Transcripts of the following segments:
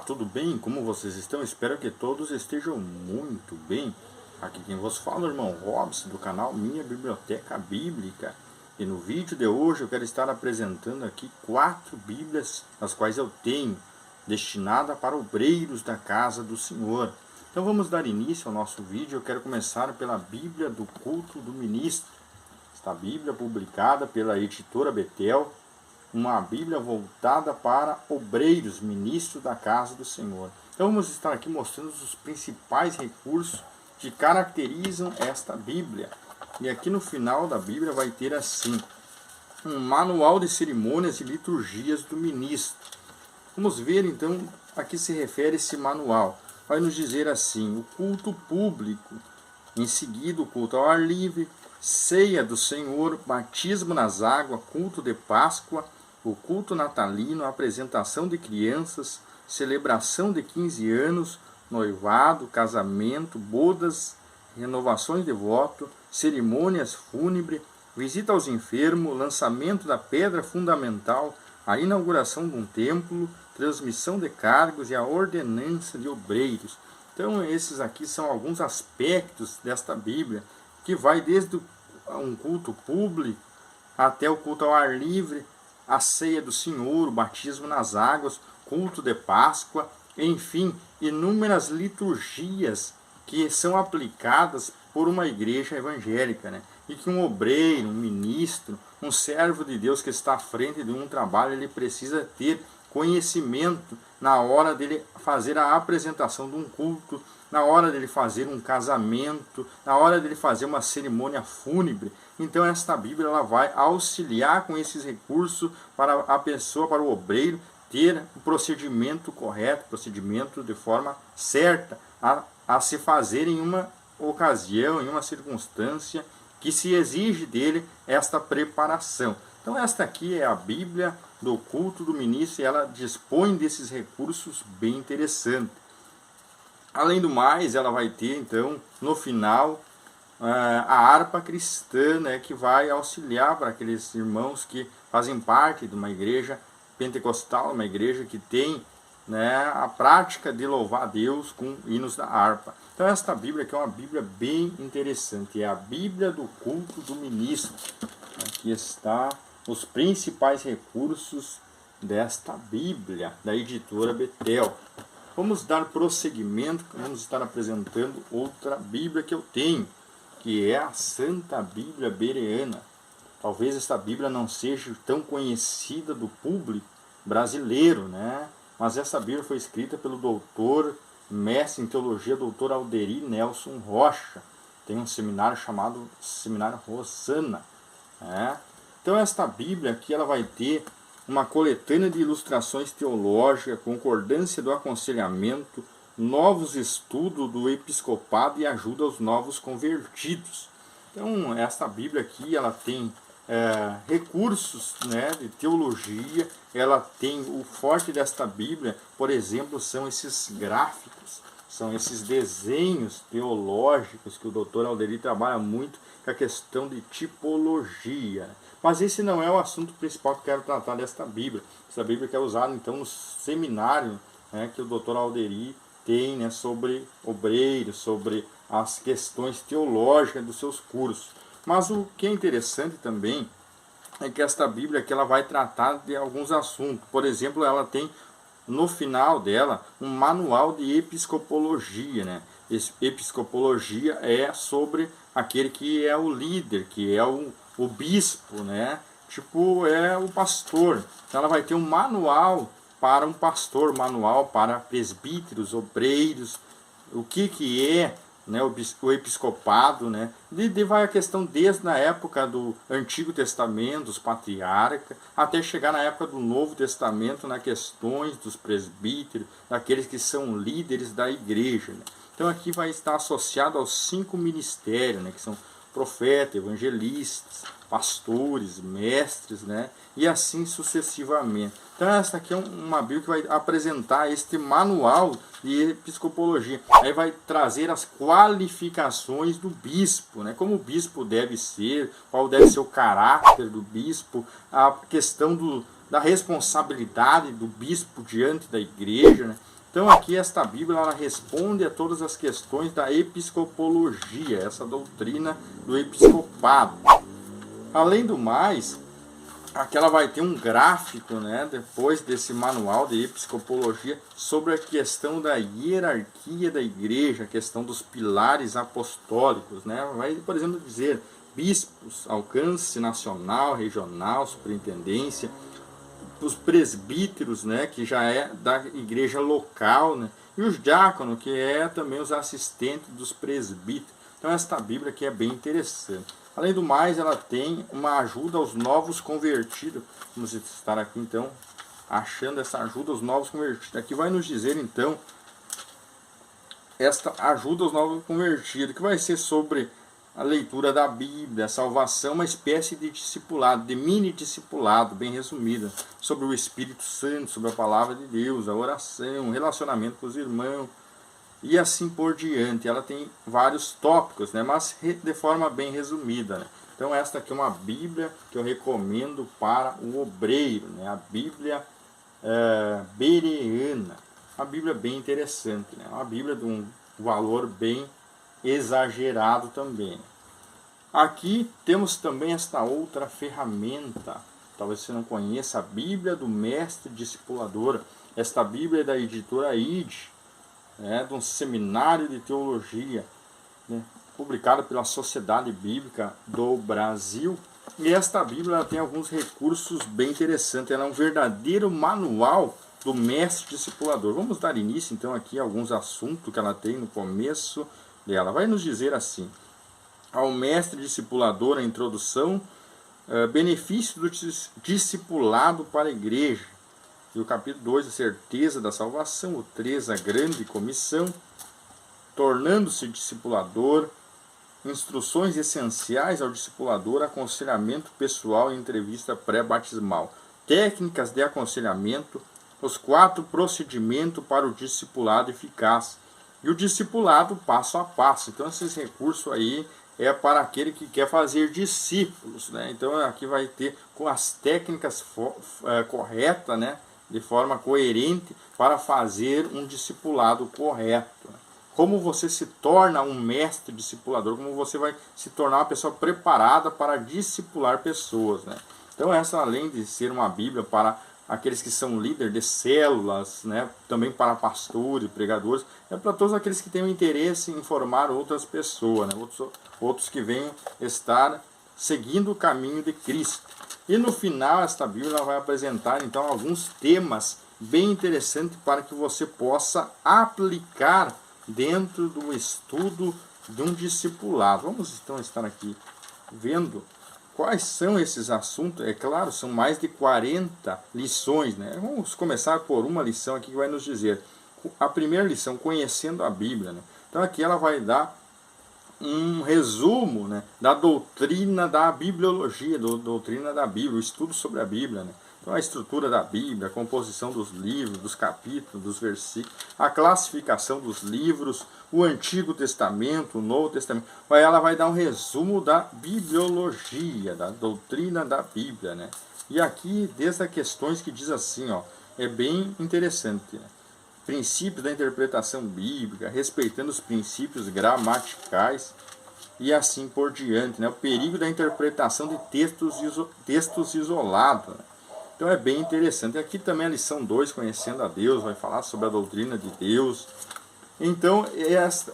tudo bem? Como vocês estão? Espero que todos estejam muito bem. Aqui quem vos fala é o irmão Robson, do canal Minha Biblioteca Bíblica. E no vídeo de hoje eu quero estar apresentando aqui 4 Bíblias, as quais eu tenho, destinada para obreiros da casa do Senhor. Então vamos dar início ao nosso vídeo. Eu quero começar pela Bíblia do Culto do Ministro. Esta Bíblia publicada pela editora Betel, uma Bíblia voltada para obreiros, ministros da casa do Senhor. Então vamos estar aqui mostrando os principais recursos que caracterizam esta Bíblia. E aqui no final da Bíblia vai ter assim, um manual de cerimônias e liturgias do ministro. Vamos ver então a que se refere esse manual. Vai nos dizer assim: o culto público, em seguida o culto ao ar livre, ceia do Senhor, batismo nas águas, culto de Páscoa, o culto natalino, apresentação de crianças, celebração de 15 anos, noivado, casamento, bodas, renovações de voto, cerimônias fúnebres, visita aos enfermos, lançamento da pedra fundamental, a inauguração de um templo, transmissão de cargos e a ordenança de obreiros. Então esses aqui são alguns aspectos desta Bíblia, que vai desde um culto público até o culto ao ar livre, a ceia do Senhor, o batismo nas águas, culto de Páscoa, enfim, inúmeras liturgias que são aplicadas por uma igreja evangélica, né? E que um obreiro, um ministro, um servo de Deus que está à frente de um trabalho, ele precisa ter conhecimento na hora dele fazer a apresentação de um culto, na hora dele fazer um casamento, na hora dele fazer uma cerimônia fúnebre. Então esta Bíblia ela vai auxiliar com esses recursos para a pessoa, para o obreiro, ter o procedimento correto, procedimento de forma certa, a se fazer em uma ocasião, em uma circunstância que se exige dele esta preparação. Então esta aqui é a Bíblia do Culto do Ministro e ela dispõe desses recursos bem interessantes. Além do mais, ela vai ter então no final a harpa cristã, né, que vai auxiliar para aqueles irmãos que fazem parte de uma igreja pentecostal, uma igreja que tem, né, a prática de louvar a Deus com hinos da harpa. Então esta Bíblia aqui é uma Bíblia bem interessante, é a Bíblia do Culto do Ministro. Aqui está os principais recursos desta Bíblia, da editora Betel. Vamos dar prosseguimento, vamos estar apresentando outra Bíblia que eu tenho, que é a Santa Bíblia Bereana. Talvez esta Bíblia não seja tão conhecida do público brasileiro, né? Mas essa Bíblia foi escrita pelo doutor, mestre em teologia, doutor Alderi Nelson Rocha. Tem um seminário chamado Seminário Rosana, né? Então esta Bíblia aqui ela vai ter uma coletânea de ilustrações teológicas, concordância do aconselhamento, novos estudos do episcopado e ajuda aos novos convertidos. Então esta Bíblia aqui ela tem recursos, né, de teologia, ela tem o forte desta Bíblia, por exemplo, são esses gráficos, são esses desenhos teológicos que o doutor Alderi trabalha muito com a questão de tipologia. Mas esse não é o assunto principal que eu quero tratar desta Bíblia. Essa Bíblia que é usada então no seminário, né, que o doutor Alderi tem, né, sobre obreiros, sobre as questões teológicas dos seus cursos. Mas o que é interessante também é que esta Bíblia aqui ela vai tratar de alguns assuntos. Por exemplo, ela tem no final dela um manual de episcopologia, né? Episcopologia é sobre aquele que é o líder, que é o bispo, né? Tipo, é o pastor. Então ela vai ter um manual para um pastor, manual para presbíteros, obreiros, o que é, né, o episcopado, né? Vai a questão desde a época do Antigo Testamento, dos patriarcas, até chegar na época do Novo Testamento, nas questões dos presbíteros, daqueles que são líderes da igreja, né? Então aqui vai estar associado aos 5 ministérios, né, que são profetas, evangelistas, pastores, mestres, né, e assim sucessivamente. Então essa aqui é uma Bíblia que vai apresentar este manual de episcopologia. Aí vai trazer as qualificações do bispo, né, como o bispo deve ser, qual deve ser o caráter do bispo, a questão da responsabilidade do bispo diante da igreja, né. Então Então aqui esta Bíblia ela responde a todas as questões da episcopologia, essa doutrina do episcopado. Além do mais, aqui ela vai ter um gráfico, né, depois desse manual de episcopologia, sobre a questão da hierarquia da igreja, a questão dos pilares apostólicos, né? Vai, por exemplo, dizer bispos, alcance nacional, regional, superintendência, os presbíteros, né, que já é da igreja local, né, e os diáconos, que é também os assistentes dos presbíteros. Então esta Bíblia aqui é bem interessante. Além do mais, ela tem uma ajuda aos novos convertidos. Vamos estar aqui então achando essa ajuda aos novos convertidos. Aqui vai nos dizer então esta ajuda aos novos convertidos, que vai ser sobre a leitura da Bíblia, a salvação, uma espécie de discipulado, de mini discipulado, bem resumida, sobre o Espírito Santo, sobre a palavra de Deus, a oração, o relacionamento com os irmãos, e assim por diante. Ela tem vários tópicos, né, mas de forma bem resumida, né? Então esta aqui é uma Bíblia que eu recomendo para o obreiro, né? A Bíblia bereana, uma Bíblia bem interessante, né? Uma Bíblia de um valor bem exagerado também. Aqui temos também esta outra ferramenta, talvez você não conheça, a Bíblia do Mestre Discipulador. Esta Bíblia é da editora ID, né, de um seminário de teologia, né, publicado pela Sociedade Bíblica do Brasil. E esta Bíblia ela tem alguns recursos bem interessantes. Ela é um verdadeiro manual do Mestre Discipulador. Vamos dar início então aqui a alguns assuntos que ela tem no começo dela. Vai nos dizer assim: ao Mestre Discipulador, a introdução, benefício do discipulado para a igreja. E o capítulo 2, a certeza da salvação. O 3, a grande comissão, tornando-se discipulador, instruções essenciais ao discipulador, aconselhamento pessoal e entrevista pré-batismal, técnicas de aconselhamento, os 4 procedimentos para o discipulado eficaz e o discipulado passo a passo. Então esses recursos aí é para aquele que quer fazer discípulos, né? Então aqui vai ter com as técnicas corretas, né, de forma coerente para fazer um discipulado correto. Como você se torna um mestre discipulador, como você vai se tornar uma pessoa preparada para discipular pessoas, né? Então essa, além de ser uma Bíblia para aqueles que são líderes de células, né, também para pastores, pregadores, é para todos aqueles que têm um interesse em formar outras pessoas, né, outros que venham estar seguindo o caminho de Cristo. E no final, esta Bíblia vai apresentar então alguns temas bem interessantes para que você possa aplicar dentro do estudo de um discipulado. Vamos então estar aqui vendo quais são esses assuntos. É claro, são mais de 40 lições, né? Vamos começar por uma lição aqui que vai nos dizer. A primeira lição, conhecendo a Bíblia, né? Então aqui ela vai dar um resumo, né, da doutrina da bibliologia, doutrina da Bíblia, o estudo sobre a Bíblia, né? Então a estrutura da Bíblia, a composição dos livros, dos capítulos, dos versículos, a classificação dos livros, o Antigo Testamento, o Novo Testamento. Ela vai dar um resumo da bibliologia, da doutrina da Bíblia, né? E aqui, desde as questões que diz assim, ó, é bem interessante, né? Princípios da interpretação bíblica, respeitando os princípios gramaticais e assim por diante, né? O perigo da interpretação de textos isolados, né? Então é bem interessante. Aqui também a lição 2, conhecendo a Deus, vai falar sobre a doutrina de Deus. Então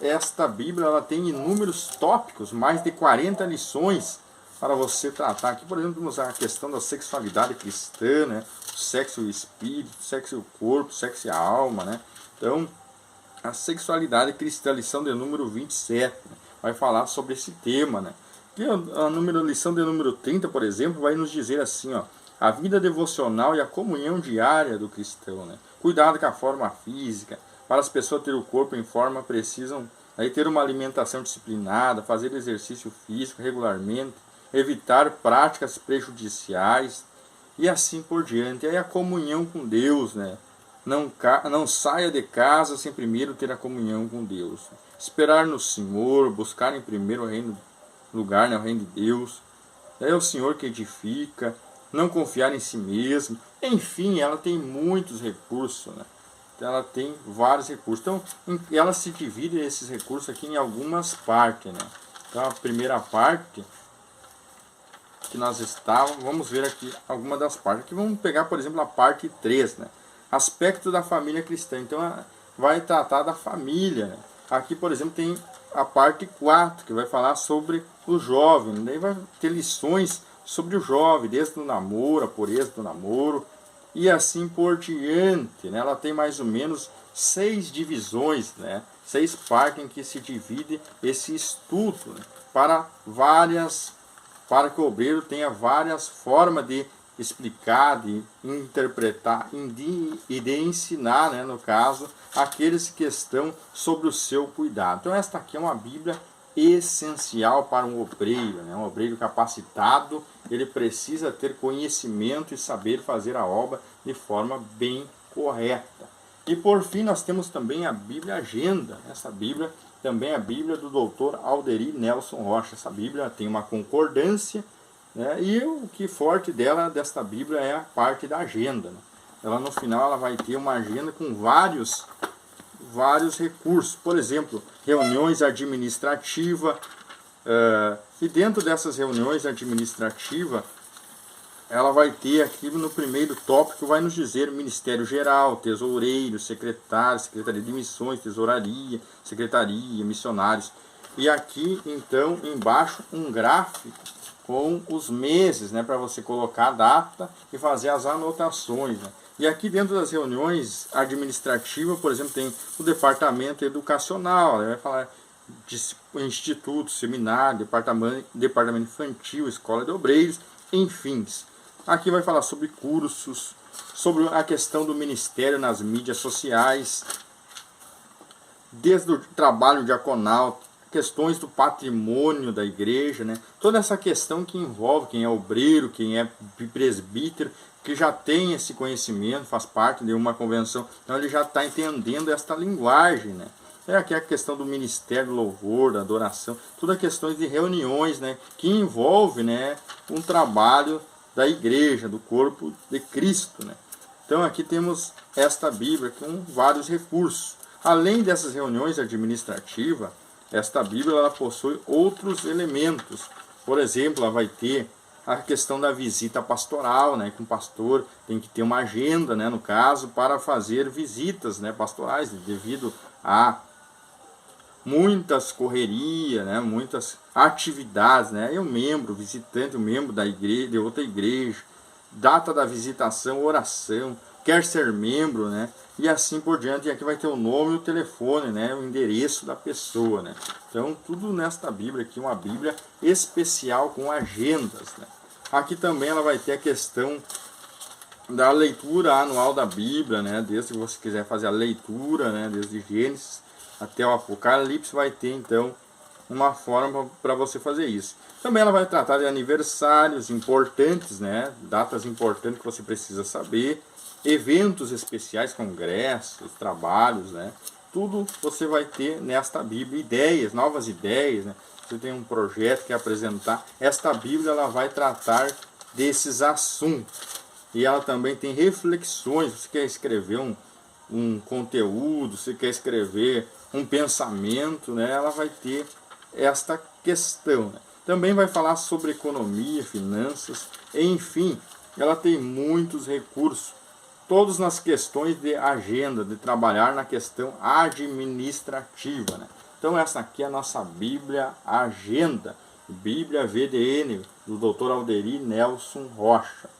esta Bíblia ela tem inúmeros tópicos, mais de 40 lições para você tratar. Aqui, por exemplo, temos a questão da sexualidade cristã, né? O sexo e o espírito, o sexo e o corpo, o sexo e a alma, né? Então, a sexualidade cristã, lição de número 27, né, vai falar sobre esse tema, né? E a lição de número 30, por exemplo, vai nos dizer assim, ó, a vida devocional e a comunhão diária do cristão, né? Cuidado com a forma física. Para as pessoas terem o corpo em forma, precisam aí ter uma alimentação disciplinada, fazer exercício físico regularmente, evitar práticas prejudiciais e assim por diante. Aí a comunhão com Deus, né? Não saia de casa sem primeiro ter a comunhão com Deus. Esperar no Senhor, buscar em primeiro o lugar, né, o reino de Deus. É o Senhor que edifica, não confiar em si mesmo. Enfim, ela tem muitos recursos, né? ela tem vários recursos. Então, ela se divide esses recursos aqui em algumas partes, né? Então, a primeira parte que nós estávamos, vamos ver aqui algumas das partes. Aqui vamos pegar, por exemplo, a parte 3, né? Aspecto da família cristã. Então, vai tratar da família, né? Aqui, por exemplo, tem a parte 4, que vai falar sobre o jovem. Daí vai ter lições sobre o jovem, desde o namoro, a pureza do namoro, e assim por diante, né? Ela tem mais ou menos 6 divisões, né? 6 partes em que se divide esse estudo, né? Para que o obreiro tenha várias formas de explicar, de interpretar e de ensinar, né, no caso, aqueles que estão sobre o seu cuidado. Então esta aqui é uma Bíblia essencial para um obreiro, né? Um obreiro capacitado, ele precisa ter conhecimento e saber fazer a obra de forma bem correta. E por fim nós temos também a Bíblia Agenda. Essa Bíblia também é a Bíblia do Dr. Alderi Nelson Rocha. Essa Bíblia tem uma concordância, né? E o que forte desta Bíblia é a parte da agenda, né? Ela no final ela vai ter uma agenda com vários recursos, por exemplo, reuniões administrativas, e dentro dessas reuniões administrativas, ela vai ter aqui no primeiro tópico, vai nos dizer Ministério Geral, Tesoureiro, Secretário, Secretaria de Missões, Tesouraria, Secretaria, Missionários. E aqui, então, embaixo, um gráfico com os meses, né, para você colocar a data e fazer as anotações, né? E aqui dentro das reuniões administrativas, por exemplo, tem o departamento educacional, né? Vai falar de instituto, seminário, departamento infantil, escola de obreiros, enfim. Aqui vai falar sobre cursos, sobre a questão do ministério nas mídias sociais, desde o trabalho diaconal, questões do patrimônio da igreja, né? Toda essa questão que envolve quem é obreiro, quem é presbítero, que já tem esse conhecimento, faz parte de uma convenção, então ele já está entendendo esta linguagem, né? Aqui a questão do ministério, do louvor, da adoração, todas questões de reuniões, né? Que envolve, né, um trabalho da igreja, do corpo de Cristo, né? Então aqui temos esta Bíblia com vários recursos. Além dessas reuniões administrativas, esta Bíblia ela possui outros elementos. Por exemplo, ela vai ter a questão da visita pastoral, né? Que um pastor tem que ter uma agenda, né, no caso, para fazer visitas, né, pastorais, devido a muitas correrias, né, muitas atividades, né? E o membro, visitante, o membro da igreja, de outra igreja, data da visitação, oração, quer ser membro, né? E assim por diante. E aqui vai ter o nome e o telefone, né? O endereço da pessoa, né? Então, tudo nesta Bíblia aqui, uma Bíblia especial com agendas, né? Aqui também ela vai ter a questão da leitura anual da Bíblia, né? Desde que você quiser fazer a leitura, né? Desde Gênesis até o Apocalipse, vai ter então uma forma para você fazer isso. Também ela vai tratar de aniversários importantes, né? Datas importantes que você precisa saber, eventos especiais, congressos, trabalhos, né? Tudo você vai ter nesta Bíblia, ideias, novas ideias, né? Você tem um projeto que quer apresentar, esta Bíblia ela vai tratar desses assuntos. E ela também tem reflexões, você quer escrever um conteúdo, você quer escrever um pensamento, né? Ela vai ter esta questão, né? Também vai falar sobre economia, finanças, enfim, ela tem muitos recursos, todos nas questões de agenda, de trabalhar na questão administrativa, né? Então essa aqui é a nossa Bíblia Agenda, Bíblia VDN, do Dr. Alderi Nelson Rocha.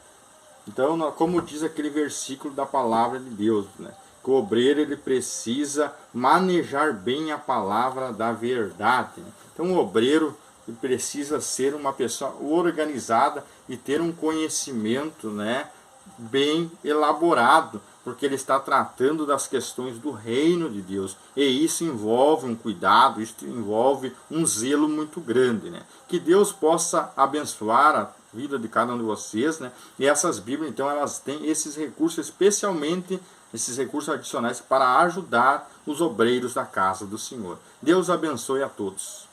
Então, como diz aquele versículo da palavra de Deus, né? Que o obreiro ele precisa manejar bem a palavra da verdade, né? Então o obreiro ele precisa ser uma pessoa organizada e ter um conhecimento, né, bem elaborado, porque ele está tratando das questões do reino de Deus, e isso envolve um cuidado, isso envolve um zelo muito grande, né? Que Deus possa abençoar a vida de cada um de vocês, né? E essas Bíblias, então, elas têm esses recursos, especialmente esses recursos adicionais para ajudar os obreiros da casa do Senhor. Deus abençoe a todos.